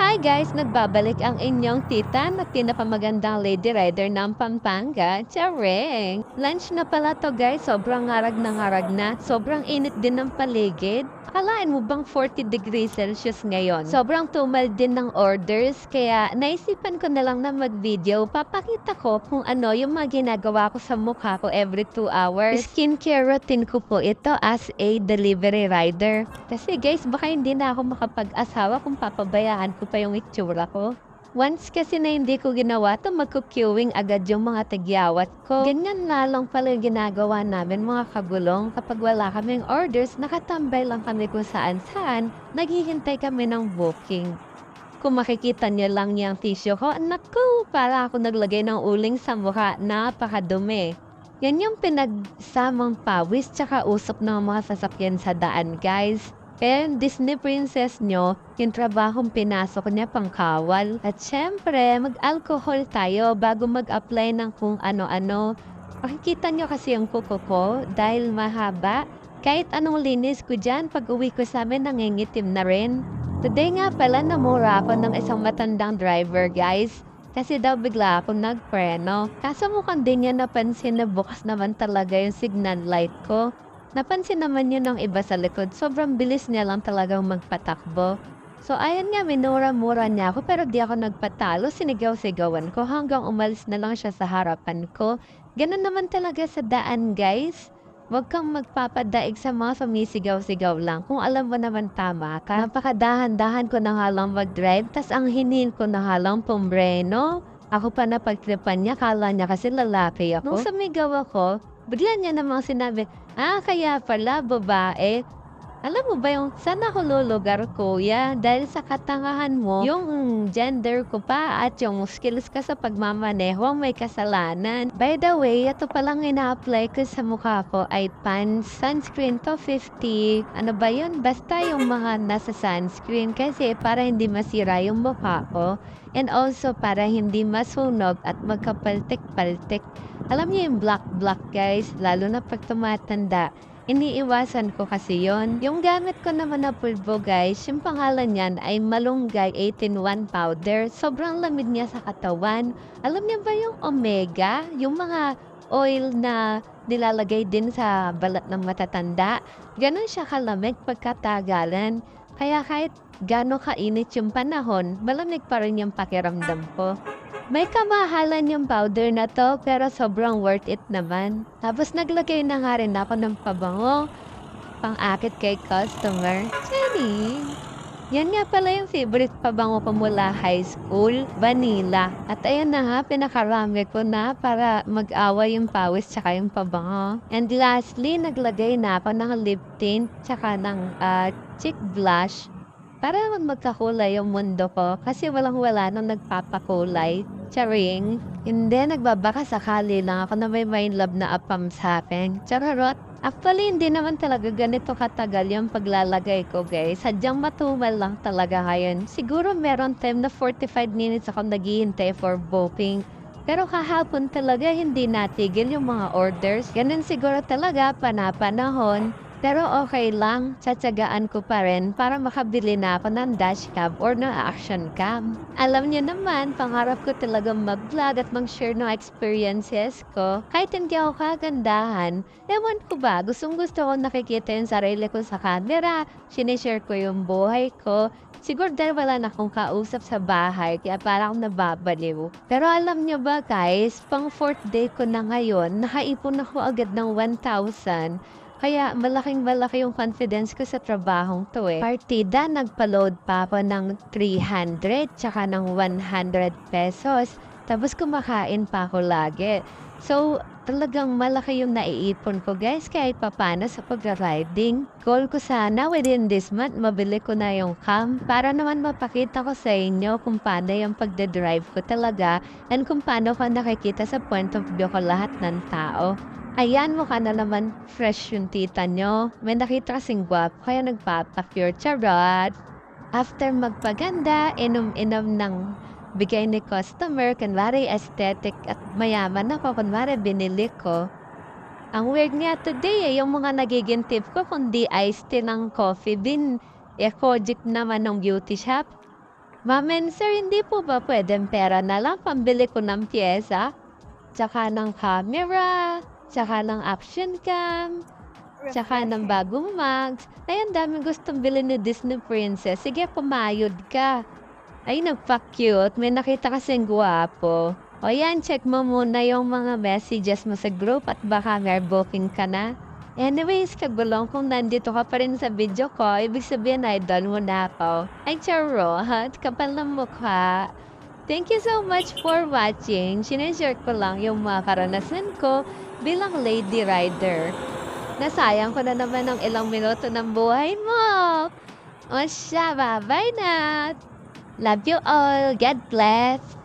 Hi guys! Nagbabalik ang inyong tita na pinapamagandang lady rider ng Pampanga. Charing! Lunch na pala to guys. Sobrang ngarag na ngarag na. Sobrang init din ng paligid. Akalain mo bang 40 degrees Celsius ngayon? Sobrang tumal din ng orders. Kaya naisipan ko na lang na mag-video. Papakita ko kung ano yung mga ginagawa ko sa mukha ko every 2 hours. Skincare routine ko po ito as a delivery rider. Kasi guys, baka hindi na ako makapag-asawa kung papabayaan ko pa yung itsura ko. Once kasi na hindi ko ginawa to, magkukuwing agad yung mga tagyawat ko. Ganyan na lang pala yung ginagawa namin mga kagulong. Kapag wala kaming orders, nakatambay lang kami kung saan-saan, naghihintay kami ng booking. Kung makikita niyo lang yung tissue ko, naku, para ako naglagay ng uling sa mukha, napakadumi. Yan yung pinagsamang pawis tsaka usok ng mga sasakyan sa daan, guys. Kaya yung Disney princess nyo, yung trabahong pinasok niya pangkawal. At syempre, mag-alcohol tayo bago mag-apply ng kung ano-ano. Makikita nyo kasi yung kuko ko dahil mahaba. Kahit anong linis ko dyan, pag uwi ko sa amin, nangingitim na rin. Today nga pala, namura ako ng isang matandang driver, guys. Kasi daw bigla akong nagpreno. Kaso mukhang din niya napansin na bukas naman talaga yung signal light ko. Napansin naman yun ng iba sa likod. Sobrang bilis niya lang talagang magpatakbo. So ayan nga, minura-mura niya ako pero di ako nagpatalo. Sinigaw-sigawan ko hanggang umalis na lang siya sa harapan ko. Ganun naman talaga sa daan, guys. Huwag kang magpapadaig sa mga sumisigaw-sigaw lang. Kung alam mo naman tama ka. Napakadahan-dahan ko na nga lang mag-drive. Tas ang hinin ko na nga lang pumbreno. Ako pa na pagtripan niya. Kala niya kasi lalaki ako. Nung sumigaw ako, bigla niya namang sinabi, kaya pala babae. Alam mo ba yung saan ako lulugar, kuya? Dahil sa katangahan mo, yung gender ko pa at yung skills ka sa pagmamaneho ang may kasalanan. By the way, ito palang ina-apply ko sa mukha ko ay pans sunscreen to 50. Ano ba yun? Basta yung mga nasa sunscreen kasi para hindi masira yung mukha ko. And also para hindi masunog at magkapaltik-paltik. Alam niyo yung black guys, lalo na pag tumatanda. Iniiwasan ko kasi yon. Yung gamit ko naman na pulbo guys, yung pangalan niyan ay Malunggay 18-1 powder. Sobrang lamig niya sa katawan. Alam niyo ba yung omega? Yung mga oil na nilalagay din sa balat ng matatanda. Ganon siya kalamig pagkatagalan. Kaya kahit gano'ng kainit yung panahon, malamig pa rin yung pakiramdam ko. May kamahalan yung powder na to pero sobrang worth it naman. Tapos naglagay na nga rin ako ng pabango pang-akit kay customer. Jenny! Yan nga pala yung favorite pabango ko mula high school, vanilla. At ayan na nga, pinakarami ko na para mag-awa yung pawis tsaka yung pabango. And lastly, naglagay na ako ng lip tint tsaka ng cheek blush para magkakulay yung mundo ko kasi walang-wala nung nagpapakulay. Charing. Hindi, nagbabaka sakali lang ako na may love na apam sa akin. Chararot. Actually, hindi naman talaga ganito katagal yung paglalagay ko, guys. Sadyang matumal lang talaga ngayon. Siguro meron time na 45 minutes ako naghihintay for booking. Pero kahapon talaga hindi natigil yung mga orders. Ganun siguro talaga panapanahon. Pero okay lang, tsatsagaan ko pa rin para makabili na ako ng dashcam or ng action cam. Alam niyo naman, pangarap ko talagang mag-vlog at mag-share ng experiences ko. Kahit hindi ako kagandahan, ewan ko ba, gustong-gusto ko nakikita yung sarili ko sa camera, sinishare ko yung buhay ko. Siguro dahil wala na akong kausap sa bahay, kaya parang nababaliw. Pero alam niyo ba guys, pang 4th day ko na ngayon, nakaipon ako agad ng 1,000. Kaya malaking-malaki yung confidence ko sa trabahong to eh. Partida, nagpa-load pa ako ng 300 tsaka ng 100 pesos. Tapos kumakain pa ako lagi. So, talagang malaki yung naiipon ko guys kahit papana sa pag-riding. Goal ko sana within this month, mabili ko na yung cam para naman mapakita ko sa inyo kung paano yung pagdadrive ko talaga and kung paano ko nakikita sa point of view ko lahat ng tao. Ayan, mukha na naman fresh yung tita nyo. May nakita kasing guwapo, kaya nagpapakure. Charot! After magpaganda, inom-inom ng bigay ni customer, kunwari aesthetic at mayaman ako, kunwari binili ko. Ang weird nga today yung mga nagiging tip ko, kundi iced tea ng coffee bean. Kojic naman ng beauty shop. Ma'am sir, hindi po ba puwedeng pera na lang pambili ko ng piyesa, tsaka ng camera, tsaka ng action cam, tsaka ng Refreshing. bagong mags. Ay, ang daming gustong bilhin ni Disney Princess. Sige, pumayod ka. Ay, nagpa-cute. May nakita kasing gwapo. O yan, check mo muna yung mga messages mo sa group at baka may booking ka na. Anyways, kagulong kung nandito ka pa rin sa video ko, ibig sabihin idol mo na ako. Ay, charot, kapal ng mukha. Thank you so much for watching. Sineshare ko lang yung mga karanasan ko bilang lady rider. Nasayang ko na naman ng ilang minuto ng buhay mo. O siya, bye-bye na. Love you all. God bless.